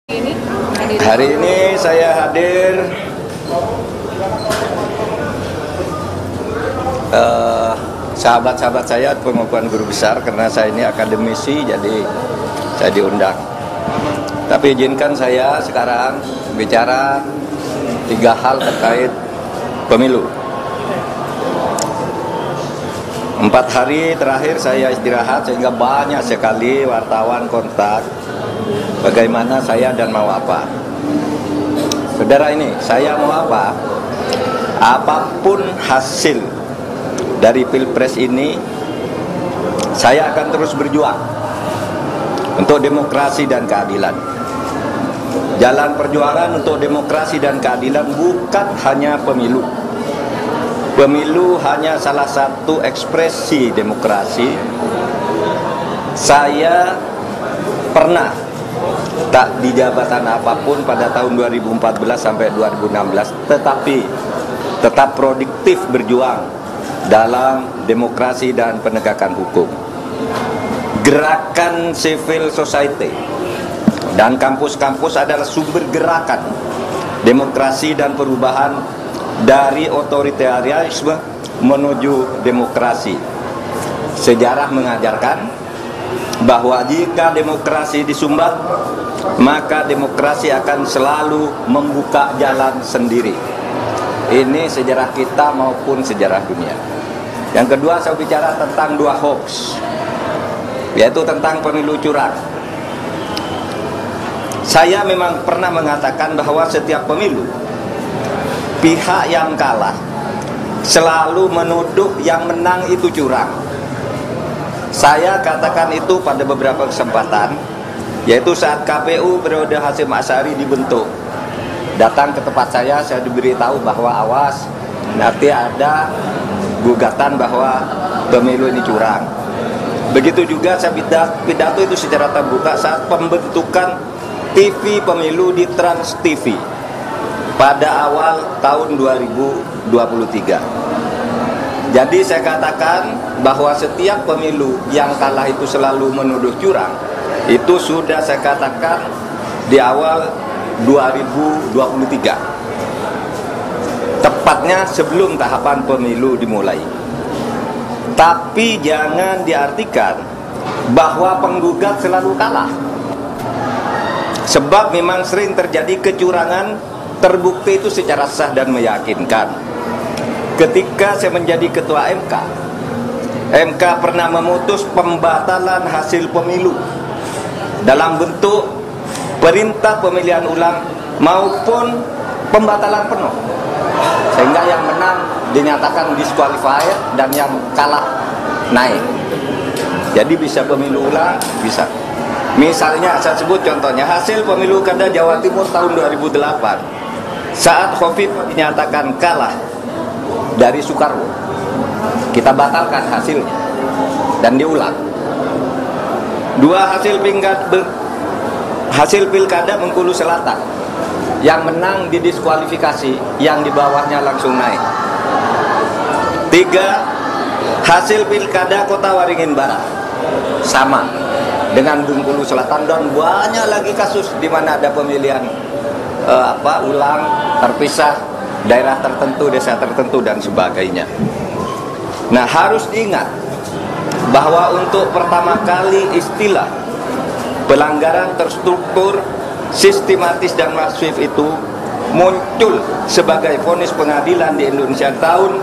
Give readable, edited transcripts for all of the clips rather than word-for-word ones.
Hari ini saya hadir sahabat-sahabat saya pengukuhan guru besar, karena saya ini akademisi, jadi saya diundang. Tapi izinkan saya sekarang bicara 3 hal terkait pemilu. 4 hari terakhir saya istirahat, sehingga banyak sekali wartawan kontak bagaimana saya dan mau apa. Saudara, ini saya mau apa? Apapun hasil dari Pilpres ini, saya akan terus berjuang untuk demokrasi dan keadilan. Jalan perjuangan untuk demokrasi dan keadilan bukan hanya pemilu. Pemilu hanya salah satu ekspresi demokrasi. Saya pernah tak di jabatan apapun pada tahun 2014 sampai 2016, tetapi tetap produktif berjuang dalam demokrasi dan penegakan hukum. Gerakan civil society dan kampus-kampus adalah sumber gerakan demokrasi dan perubahan dari otoritarianisme menuju demokrasi. Sejarah mengajarkan bahwa jika demokrasi disumbat, maka demokrasi akan selalu membuka jalan sendiri. Ini sejarah kita maupun sejarah dunia. Yang kedua, saya bicara tentang 2 hoax, yaitu tentang pemilu curang. Saya memang pernah mengatakan bahwa setiap pemilu, pihak yang kalah selalu menuduh yang menang itu curang. Saya katakan itu pada beberapa kesempatan, yaitu saat KPU periode Hasyim Asyari dibentuk. Datang ke tempat saya diberitahu bahwa awas, nanti ada gugatan bahwa pemilu ini curang. Begitu juga saya pidato itu secara terbuka saat pembentukan TV pemilu di Trans TV pada awal tahun 2023. Jadi saya katakan bahwa setiap pemilu yang kalah itu selalu menuduh curang. Itu sudah saya katakan di awal 2023, tepatnya sebelum tahapan pemilu dimulai. Tapi jangan diartikan bahwa penggugat selalu kalah, sebab memang sering terjadi kecurangan terbukti itu secara sah dan meyakinkan. Ketika saya menjadi ketua MK pernah memutus pembatalan hasil pemilu dalam bentuk perintah pemilihan ulang maupun pembatalan penuh, sehingga yang menang dinyatakan disqualified dan yang kalah naik. Jadi bisa pemilu ulang, bisa. Misalnya saya sebut contohnya hasil pemilu kada Jawa Timur tahun 2008, saat Khofifah dinyatakan kalah dari Soekarwo, kita batalkan hasilnya dan diulang. 2 hasil pilkada Bengkulu Selatan, yang menang didiskualifikasi, yang di bawahnya langsung naik. 3 hasil pilkada Kota Waringin Barat, sama dengan Bengkulu Selatan, dan banyak lagi kasus di mana ada pemilihan ulang, terpisah, daerah tertentu, desa tertentu, dan sebagainya. Nah, harus diingat bahwa untuk pertama kali istilah pelanggaran terstruktur, sistematis, dan masif itu muncul sebagai vonis pengadilan di Indonesia tahun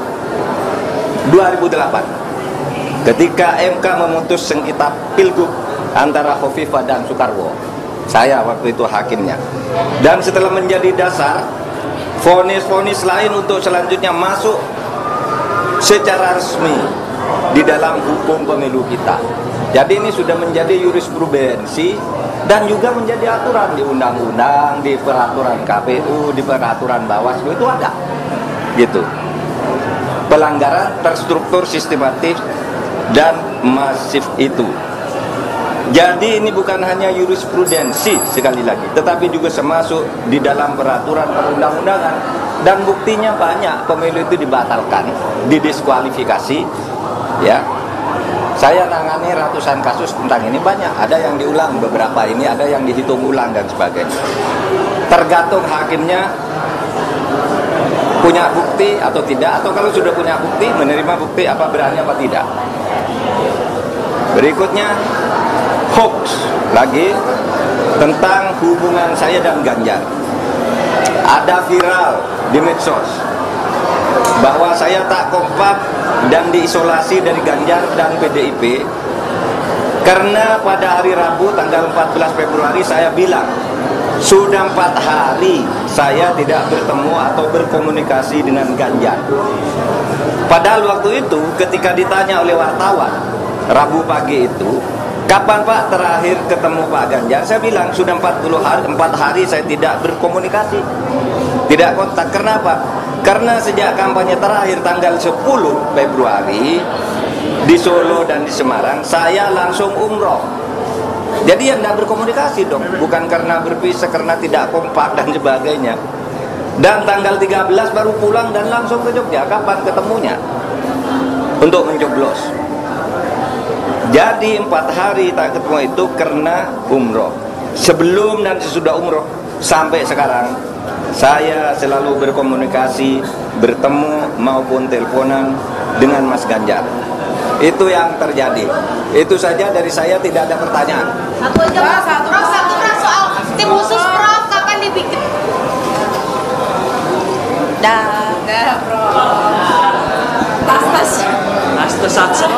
2008, ketika MK memutus sengketa pilgub antara Khofifah dan Soekarwo. Saya waktu itu hakimnya, dan setelah menjadi dasar vonis-vonis lain untuk selanjutnya masuk secara resmi di dalam hukum pemilu kita. Jadi ini sudah menjadi jurisprudensi dan juga menjadi aturan di undang-undang, di peraturan KPU, di peraturan Bawaslu, itu ada gitu. Pelanggaran terstruktur, sistematis, dan masif itu. Jadi ini bukan hanya jurisprudensi sekali lagi, tetapi juga termasuk di dalam peraturan perundang-undangan, dan buktinya banyak. Pemilu itu dibatalkan, didiskualifikasi, ya, Saya nangani ratusan kasus tentang ini, banyak. Ada yang diulang beberapa ini, ada yang dihitung ulang dan sebagainya. Tergantung hakimnya punya bukti atau tidak, atau kalau sudah punya bukti, menerima bukti apa berani apa tidak. Berikutnya, hoax lagi tentang hubungan saya dan Ganjar. Ada viral di medsos bahwa saya tak kompak dan diisolasi dari Ganjar dan PDIP karena pada hari Rabu tanggal 14 Februari saya bilang sudah 4 hari saya tidak bertemu atau berkomunikasi dengan Ganjar. Padahal waktu itu ketika ditanya oleh wartawan Rabu pagi itu, kapan Pak terakhir ketemu Pak Ganjar? Saya bilang sudah 4 hari saya tidak berkomunikasi, tidak kontak. Kenapa? Karena sejak kampanye terakhir tanggal 10 Februari di Solo dan di Semarang, saya langsung umroh. Jadi yang tidak berkomunikasi dong, bukan karena berpisah, karena tidak kompak dan sebagainya. Dan tanggal 13 baru pulang dan langsung ke Jogja. Kapan ketemunya? Untuk mencoblos. Jadi 4 hari tak ketemu itu karena umroh. Sebelum dan sesudah umroh sampai sekarang saya selalu berkomunikasi, bertemu maupun teleponan dengan Mas Ganjar. Itu yang terjadi. Itu saja dari saya, tidak ada pertanyaan. Satu aja Pak, satu soal tim khusus Prof kapan dibikin? Dah Prof. Tas. Satu.